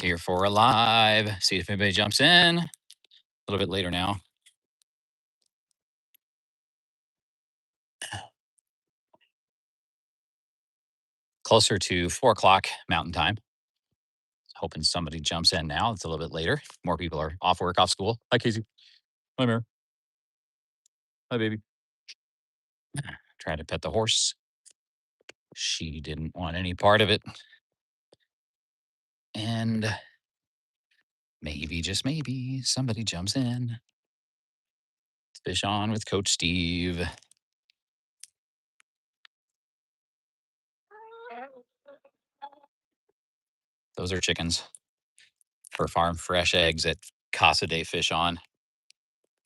Back here for a live. See if anybody jumps in. A little bit later now. Closer to 4 o'clock Mountain Time. Hoping somebody jumps in now. It's a little bit later. More people are off work, off school. Hi, Casey. Hi, Mary. Hi, baby. Trying to pet the horse. She didn't want any part of it. And maybe, just maybe, somebody jumps in. Fish on with Coach Steve. Those are chickens for farm fresh eggs at Casa de Fish On.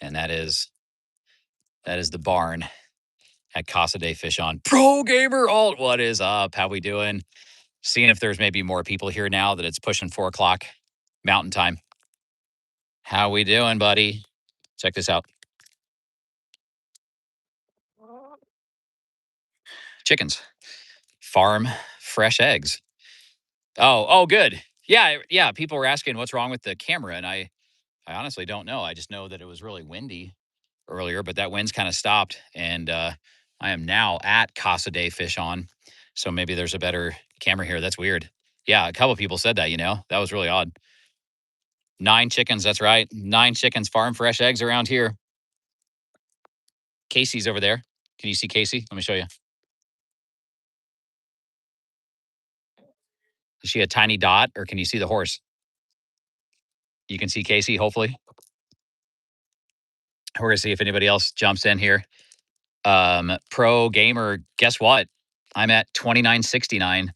And that is the barn at Casa de Fish On. Pro Gamer Alt, what is up? How we doing? Seeing if there's maybe more people here now that it's pushing 4 o'clock Mountain Time. How we doing, buddy? Check this out. Chickens. Farm fresh eggs. Oh, good. Yeah. People were asking what's wrong with the camera, and I honestly don't know. I just know that it was really windy earlier, but that wind's kind of stopped, and I am now at Casa de Fish On. So maybe there's a better camera here. That's weird. Yeah, a couple of people said that, that was really odd. 9 chickens, that's right. 9 chickens, farm fresh eggs around here. Casey's over there. Can you see Casey? Let me show you. Is she a tiny dot, or can you see the horse? You can see Casey, hopefully. We're going to see if anybody else jumps in here. Pro Gamer, guess what? I'm at 2969.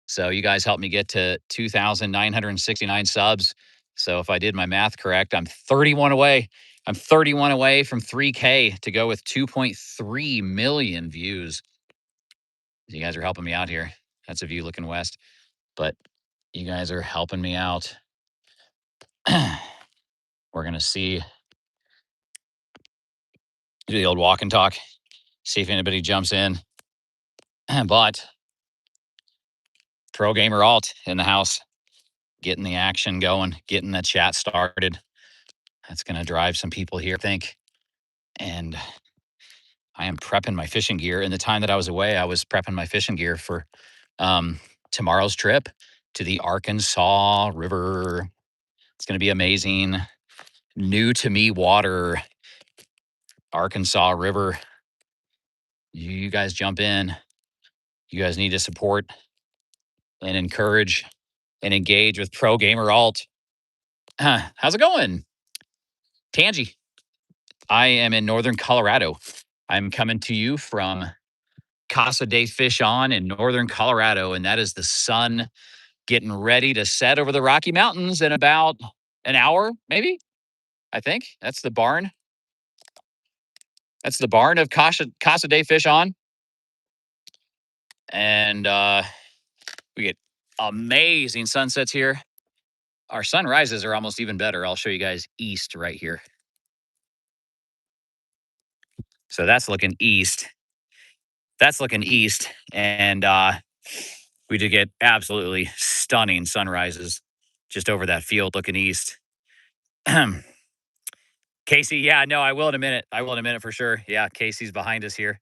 So you guys helped me get to 2,969 subs. So if I did my math correct, I'm 31 away. I'm 31 away from 3K to go with 2.3 million views. You guys are helping me out here. That's a view looking west. But you guys are helping me out. We're going to do the old walk and talk, see if anybody jumps in. But Pro Gamer Alt in the house, getting the action going, getting the chat started. That's going to drive some people here, I think. And I am prepping my fishing gear. In the time that I was away, I was prepping my fishing gear for tomorrow's trip to the Arkansas River. It's going to be amazing. New to me water, Arkansas River. You guys jump in. You guys need to support and encourage and engage with Pro Gamer Alt. How's it going? Tangy. I am in northern Colorado. I'm coming to you from Casa de Fish On in northern Colorado, and that is the sun getting ready to set over the Rocky Mountains in about an hour, maybe. I think that's the barn. That's the barn of Casa de Fish On, and we get amazing sunsets here. Our sunrises are almost even better. I'll show you guys east right here. So that's looking east. And we did get absolutely stunning sunrises just over that field looking east. Casey, yeah, no, I will in a minute. For sure. Yeah, Casey's behind us here.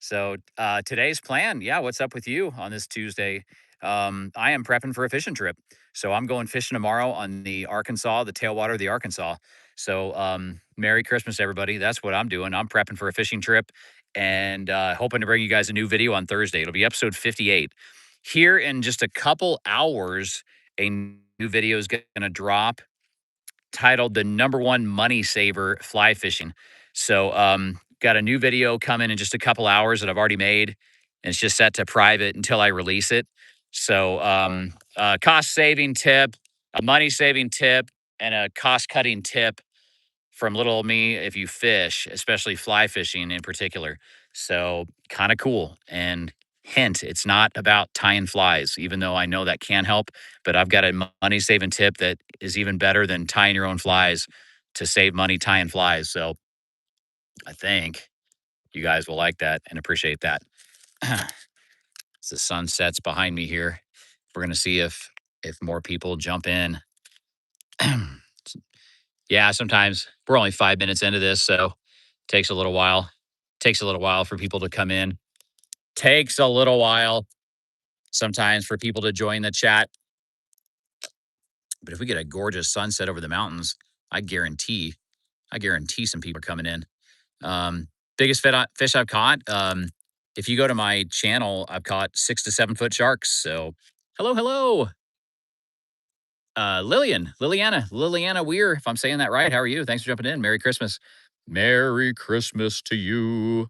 So today's plan, yeah, what's up with you on this Tuesday? I am prepping for a fishing trip. So I'm going fishing tomorrow on the Arkansas, the tailwater of the Arkansas. So Merry Christmas, everybody. That's what I'm doing. I'm prepping for a fishing trip and hoping to bring you guys a new video on Thursday. It'll be episode 58. Here in just a couple hours, a new video is going to drop titled The #1 Money Saver Fly Fishing. So got a new video coming in just a couple hours that I've already made, and it's just set to private until I release it. So cost saving tip, a money saving tip, and a cost cutting tip from little old me if you fish, especially fly fishing in particular. So kind of cool. And hint, it's not about tying flies, even though I know that can help. But I've got a money saving tip that is even better than tying your own flies to save money tying flies. So I think you guys will like that and appreciate that. As the sun sets behind me here, we're going to see if if more people jump in. Yeah, sometimes we're only 5 minutes into this, so takes a little while. Takes a little while for people to come in. Takes a little while sometimes for people to join the chat. But if we get a gorgeous sunset over the mountains, I guarantee, I guarantee some people are coming in. Um, biggest fish I've caught. If you go to my channel, I've caught 6 to 7 foot sharks. So, hello, hello, Liliana Weir. If I'm saying that right, how are you? Thanks for jumping in. Merry Christmas. Merry Christmas to you.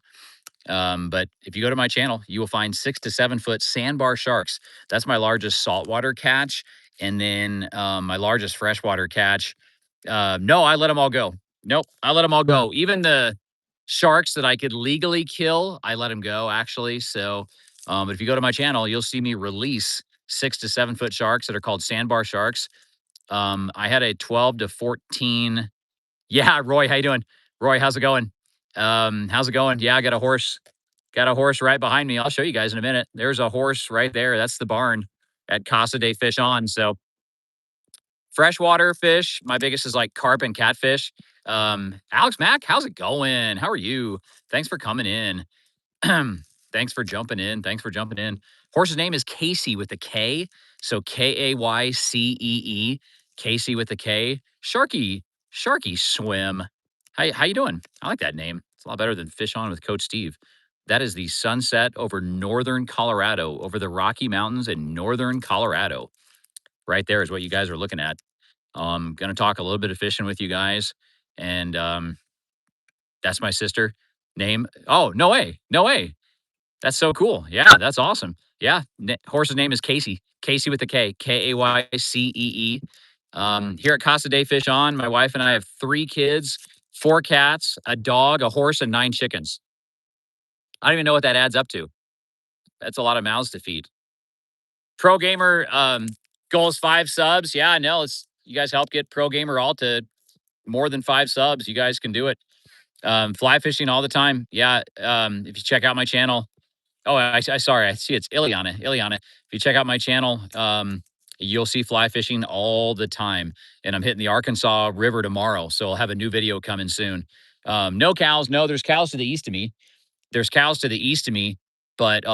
But if you go to my channel, you will find 6 to 7 foot sandbar sharks. That's my largest saltwater catch. And then my largest freshwater catch. No, I let them all go. Nope, I let them all go. Even the sharks that I could legally kill, I let them go actually. So, but if you go to my channel, you'll see me release 6 to 7 foot sharks that are called sandbar sharks. I had a 12 to 14. Yeah, Roy, how you doing? Roy, how's it going? How's it going? Yeah, I got a horse. Got a horse right behind me. I'll show you guys in a minute. There's a horse right there. That's the barn at Casa de Fish On. So freshwater fish. My biggest is like carp and catfish. Alex Mack, how's it going? How are you? Thanks for coming in. Thanks for jumping in. Thanks for jumping in. Horse's name is Casey with a K. So Kaycee. Casey with a K. Sharky swim. How you doing? I like that name. It's a lot better than Fish On with Coach Steve. That is the sunset over northern Colorado, over the Rocky Mountains in northern Colorado. Right there is what you guys are looking at. Gonna talk a little bit of fishing with you guys. And that's my sister. Name. Oh, no way. No way. That's so cool. Yeah, that's awesome. Yeah, horse's name is Casey. Casey with a K. Kaycee. Here at Casa de Fish On, my wife and I have 3 kids, 4 cats, a dog, a horse, and 9 chickens. I don't even know what that adds up to. That's a lot of mouths to feed. Pro Gamer goals 5 subs. Yeah, I know. It's you guys help get Pro Gamer all to more than 5 subs. You guys can do it. Fly fishing all the time. Yeah. If you check out my channel, oh, I sorry, I see it's Ileana. Ileana. If you check out my channel, you'll see fly fishing all the time. And I'm hitting the Arkansas River tomorrow, so I'll have a new video coming soon. No cows. No, there's cows to the east of me. There's cows to the east of me, but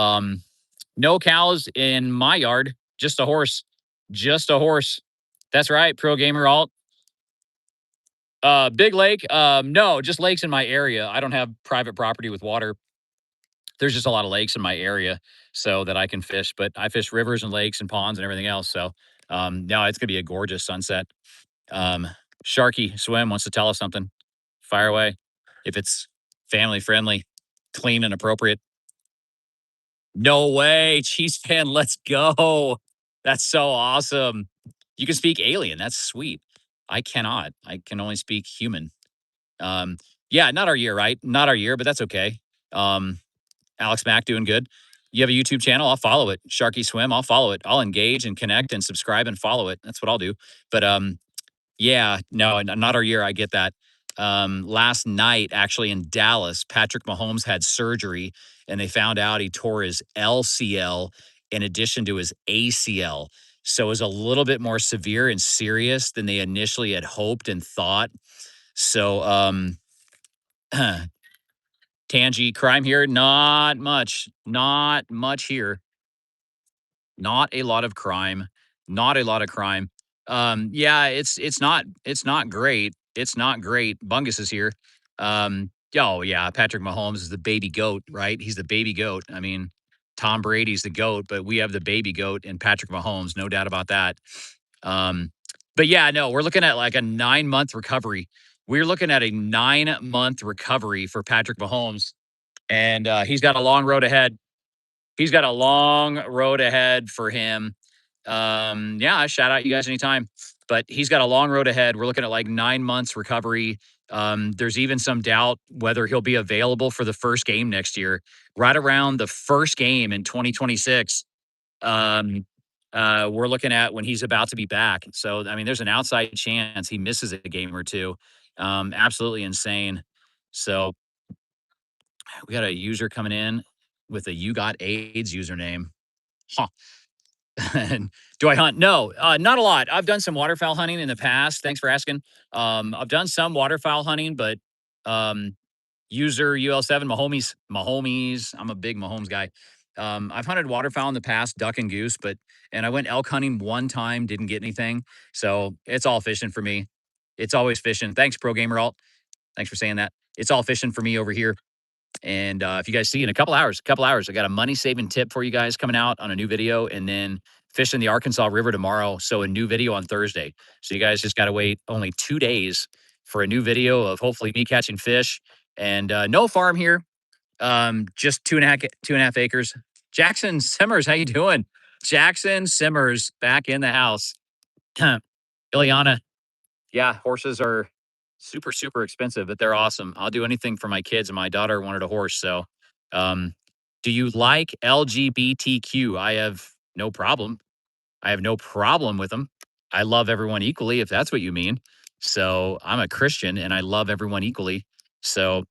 no cows in my yard. Just a horse. Just a horse. That's right. Pro Gamer Alt. Big lake. No, just lakes in my area. I don't have private property with water. There's just a lot of lakes in my area so that I can fish, but I fish rivers and lakes and ponds and everything else. So, no, it's gonna be a gorgeous sunset. Um, Sharky Swim wants to tell us something. Fire away. If it's family friendly, clean and appropriate. No way. Cheese pan, let's go. That's so awesome. You can speak alien. That's sweet. I cannot. I can only speak human. Um, yeah, not our year, right? Not our year, but that's okay. Alex Mack doing good. You have a YouTube channel, I'll follow it. Sharky Swim, I'll follow it. I'll engage and connect and subscribe and follow it. That's what I'll do. But yeah, no, not our year. I get that. Last night, actually in Dallas, Patrick Mahomes had surgery and they found out he tore his LCL in addition to his ACL. So it was a little bit more severe and serious than they initially had hoped and thought. So, Tangy crime here, not much here. Not a lot of crime. Not a lot of crime. Yeah, it's not great. It's not great. Bungus is here. Oh yeah, Patrick Mahomes is the baby goat, right? He's the baby goat. I mean, Tom Brady's the goat, but we have the baby goat and Patrick Mahomes, no doubt about that. Um, but yeah, no, we're looking at like a 9 month recovery. We're looking at a 9 month recovery for Patrick Mahomes, and he's got a long road ahead. He's got a long road ahead for him. Yeah, I shout out you guys anytime. But he's got a long road ahead. We're looking at like 9 months recovery. There's even some doubt whether he'll be available for the first game next year, right around the first game in 2026. Um, we're looking at when he's about to be back. So, I mean, there's an outside chance he misses a game or two. Absolutely insane. So, we got a user coming in with a "You Got AIDS" username. Huh. And do I hunt? No, not a lot. I've done some waterfowl hunting in the past. Thanks for asking. I've done some waterfowl hunting, but um, user UL7 Mahomes. I'm a big Mahomes guy. I've hunted waterfowl in the past, duck and goose, and I went elk hunting one time, didn't get anything. So it's all fishing for me. It's always fishing. Thanks, Pro Gamer Alt. Thanks for saying that. It's all fishing for me over here. And if you guys see in a couple hours, I got a money saving tip for you guys coming out on a new video, and then fishing the Arkansas River tomorrow. So a new video on Thursday. So you guys just got to wait only 2 days for a new video of hopefully me catching fish. And no farm here, just 2.5 acres. Jackson Simmers, how you doing? Jackson Simmers back in the house. Ileana, yeah, horses are super, super expensive, but they're awesome. I'll do anything for my kids, and my daughter wanted a horse. So, um, do you like LGBTQ? I have no problem. I have no problem with them. I love everyone equally, if that's what you mean. So, I'm a Christian and I love everyone equally. So,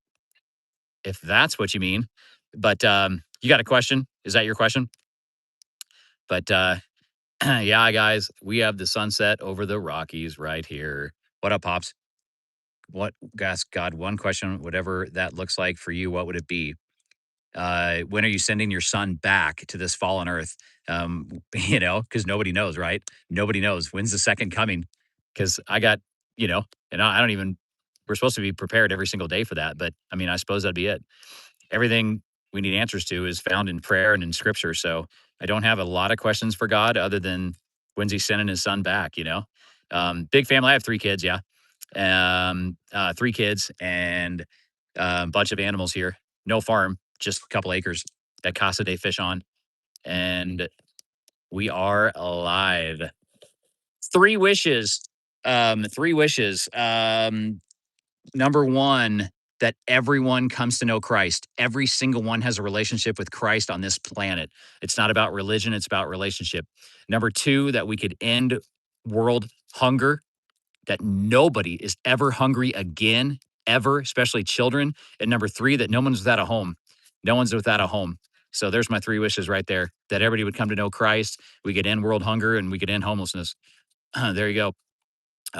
if that's what you mean, but you got a question? Is that your question? But yeah, guys, we have the sunset over the Rockies right here. What up, Pops? What ask God one question, whatever that looks like for you, what would it be? When are you sending your son back to this fallen earth? Because nobody knows, right? Nobody knows. When's the second coming? Because I got, and I don't even, we're supposed to be prepared every single day for that. But I mean, I suppose that'd be it. Everything we need answers to is found in prayer and in scripture. So I don't have a lot of questions for God other than when's he sending his son back? Big family. I have 3 kids. Yeah. 3 kids and a bunch of animals here. No farm, just a couple acres that Casa de fish on. And we are alive. 3 wishes. 3 wishes. Number one, that everyone comes to know Christ. Every single one has a relationship with Christ on this planet. It's not about religion, it's about relationship. Number two, that we could end world hunger, that nobody is ever hungry again, ever, especially children. And number three, that no one's without a home. No one's without a home. So there's my 3 wishes right there, that everybody would come to know Christ. We could end world hunger and we could end homelessness. There you go.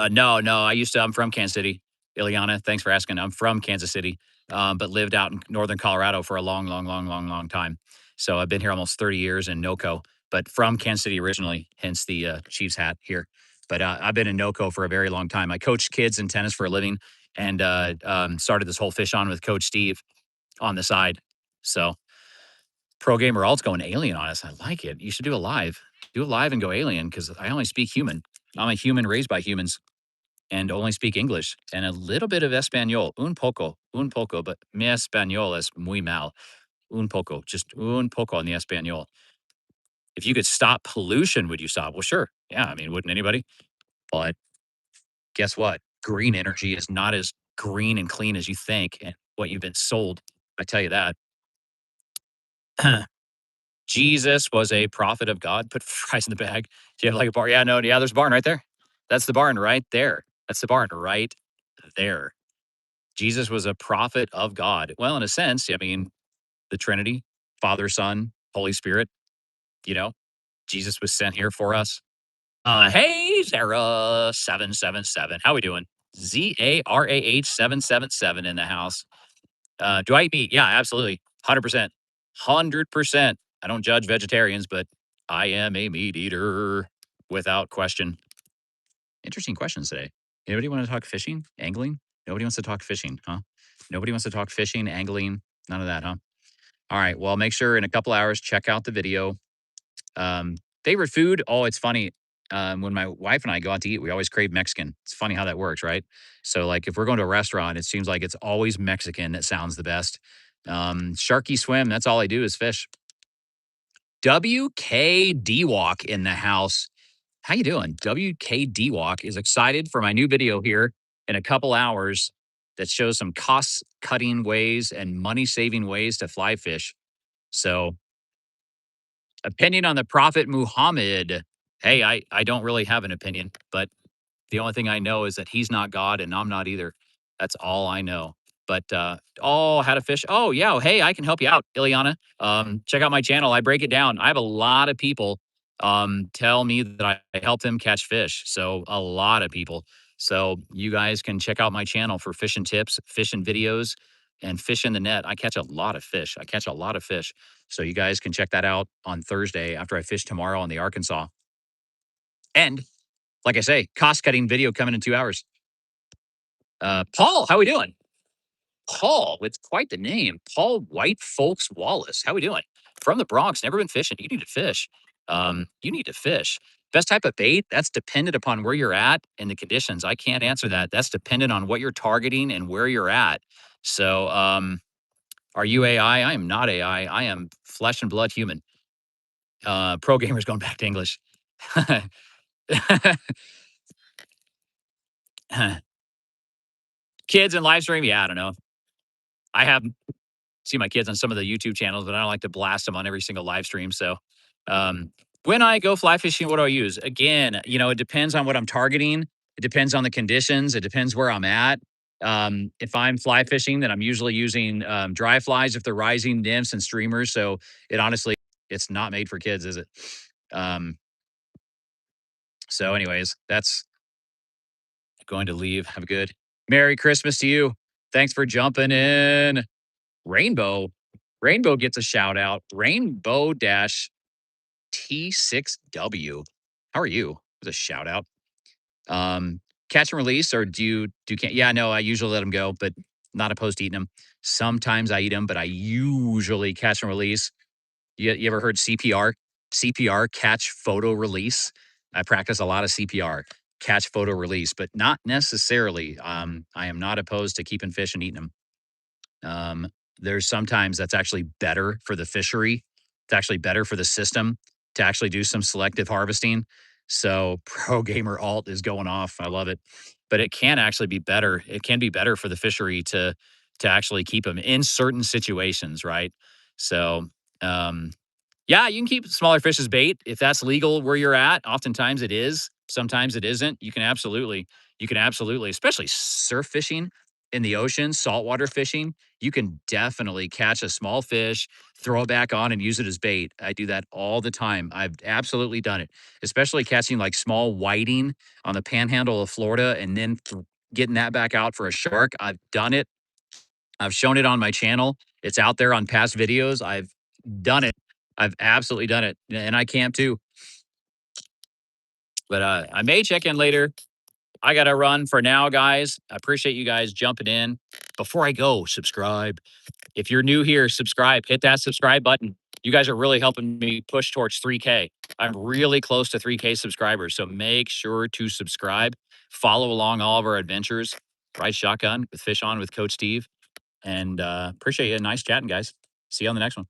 No, I'm from Kansas City. Ileana, thanks for asking. I'm from Kansas City, but lived out in northern Colorado for a long, long, long, long, long time. So I've been here almost 30 years in NoCo, but from Kansas City originally, hence the Chiefs hat here. But I've been in NoCo for a very long time. I coach kids in tennis for a living, and started this whole fish on with Coach Steve on the side. So Pro Gamer Alt's going alien on us. I like it. You should do a live. Do a live and go alien, because I only speak human. I'm a human raised by humans and only speak English and a little bit of Espanol, un poco, but mi español es muy mal, un poco, just un poco on the Espanol. If you could stop pollution, would you stop? Well, sure. Yeah. I mean, wouldn't anybody? But guess what? Green energy is not as green and clean as you think and what you've been sold. I tell you that. Jesus was a prophet of God. Put fries in the bag. Do you have like a bar? Yeah, no, yeah, there's a barn right there. That's the barn right there. That's the barn right there. Jesus was a prophet of God. Well, in a sense, I mean, the Trinity, Father, Son, Holy Spirit, you know, Jesus was sent here for us. Hey, Zara 777. How we doing? ZARAH 777 in the house. Do I eat meat? Yeah, absolutely. 100%. 100%. I don't judge vegetarians, but I am a meat eater without question. Interesting questions today. Anybody want to talk fishing, angling? Nobody wants to talk fishing, huh? Nobody wants to talk fishing, angling, none of that, huh? All right. Well, make sure in a couple hours, check out the video. Favorite food? Oh, it's funny. When my wife and I go out to eat, we always crave Mexican. It's funny how that works, right? So, like, if we're going to a restaurant, it seems like it's always Mexican that sounds the best. Sharky Swim, that's all I do is fish. WKD Walk in the house. How you doing? WKD Walk is excited for my new video here in a couple hours that shows some cost cutting ways and money saving ways to fly fish. So, opinion on the Prophet Muhammad. Hey, I don't really have an opinion, but the only thing I know is that he's not God and I'm not either. That's all I know. But oh, how to fish. Oh, yeah. Hey, I can help you out, Ileana. Check out my channel. I break it down. I have a lot of people. tell me that I help them catch fish. So a lot of people. So you guys can check out my channel for fishing tips, fishing videos, and fish in the net. I catch a lot of fish. I catch a lot of fish. So you guys can check that out on Thursday after I fish tomorrow on the Arkansas. And like I say, cost cutting video coming in 2 hours. Paul, how we doing? Paul with quite the name, Paul White Folks Wallace. How we doing? From the Bronx, never been fishing. You need to fish. You need to fish. Best type of bait, that's dependent upon where you're at and the conditions. I can't answer that. That's dependent on what you're targeting and where you're at. So, are you AI? I am not AI. I am flesh and blood human. Pro gamers going back to English. Kids and live stream, yeah, I don't know. I have see my kids on some of the YouTube channels, but I don't like to blast them on every single live stream. So, um, when I go fly fishing, what do I use? Again, it depends on what I'm targeting. It depends on the conditions. It depends where I'm at. If I'm fly fishing, then I'm usually using dry flies if they're rising nymphs and streamers. So it honestly, it's not made for kids, is it? Um, anyways, that's going to leave. Have a good Merry Christmas to you. Thanks for jumping in. Rainbow. Rainbow gets a shout out. Rainbow dash T6W. How are you? With a shout out. Catch and release, or do you can't? Yeah, no, I usually let them go, but not opposed to eating them. Sometimes I eat them, but I usually catch and release. You ever heard CPR? CPR, catch, photo, release. I practice a lot of CPR, catch, photo, release, but not necessarily. I am not opposed to keeping fish and eating them. There's sometimes that's actually better for the fishery. It's actually better for the system to actually do some selective harvesting. So Pro Gamer Alt is going off. I love it. But it can actually be better. It can be better for the fishery to actually keep them in certain situations, right? So um yeah, you can keep smaller fish as bait if that's legal where you're at. Oftentimes it is. Sometimes it isn't. You can absolutely, especially surf fishing in the ocean, saltwater fishing, you can definitely catch a small fish, throw it back on and use it as bait. I do that all the time. I've absolutely done it, especially catching like small whiting on the panhandle of Florida and then getting that back out for a shark. I've done it. I've shown it on my channel. It's out there on past videos. I've done it. I've absolutely done it, and I camp too. But I may check in later. I got to run for now, guys. I appreciate you guys jumping in. Before I go, subscribe. If you're new here, subscribe. Hit that subscribe button. You guys are really helping me push towards 3K. I'm really close to 3K subscribers, so make sure to subscribe. Follow along all of our adventures. Ride shotgun with Fish On with Coach Steve. And appreciate you. Nice chatting, guys. See you on the next one.